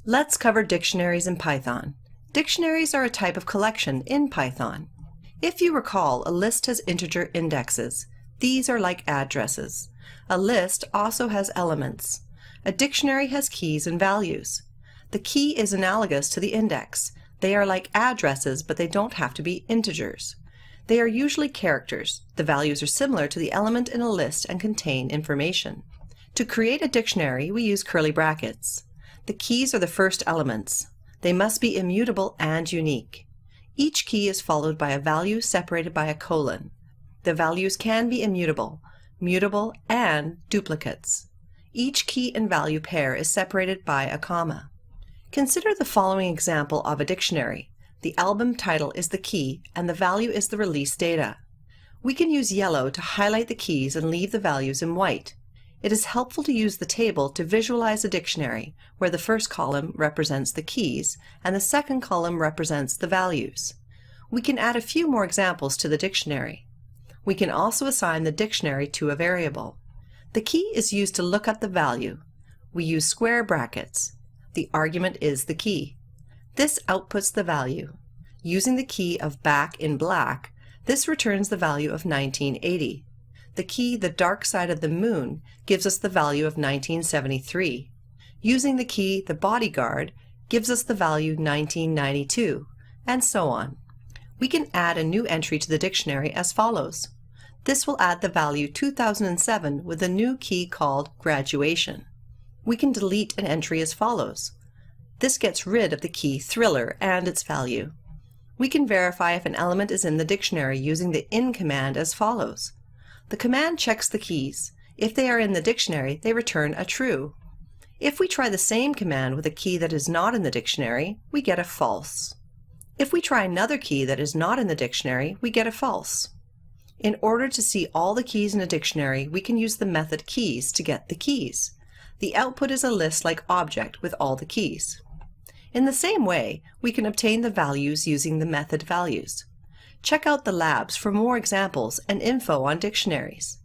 Let's cover dictionaries in Python. Dictionaries are a type of collection in Python. If you recall, a list has integer indexes. These are like addresses. A list also has elements. A dictionary has keys and values. The key is analogous to the index. They are like addresses, but they don't have to be integers. They are usually characters. The values are similar to the element in a list and contain information. To create a dictionary, we use curly brackets. The keys are the first elements. They must be immutable and unique. Each key is followed by a value separated by a colon. The values can be immutable, mutable, and duplicates. Each key and value pair is separated by a comma. Consider the following example of a dictionary. The album title is the key and the value is the release data. We can use yellow to highlight the keys and leave the values in white. It is helpful to use the table to visualize a dictionary, where the first column represents the keys and the second column represents the values. We can add a few more examples to the dictionary. We can also assign the dictionary to a variable. The key is used to look up the value. We use square brackets. The argument is the key. This outputs the value. Using the key of back in black, this returns the value of 1980. The key, the dark side of the moon, gives us the value of 1973. Using the key, the bodyguard, gives us the value 1992, and so on. We can add a new entry to the dictionary as follows. This will add the value 2007 with a new key called graduation. We can delete an entry as follows. This gets rid of the key thriller and its value. We can verify if an element is in the dictionary using the in command as follows. The command checks the keys. If they are in the dictionary, they return a true. If we try the same command with a key that is not in the dictionary, we get a false. If we try another key that is not in the dictionary, we get a false. In order to see all the keys in a dictionary, we can use the method keys to get the keys. The output is a list-like object with all the keys. In the same way, we can obtain the values using the method values. Check out the labs for more examples and info on dictionaries.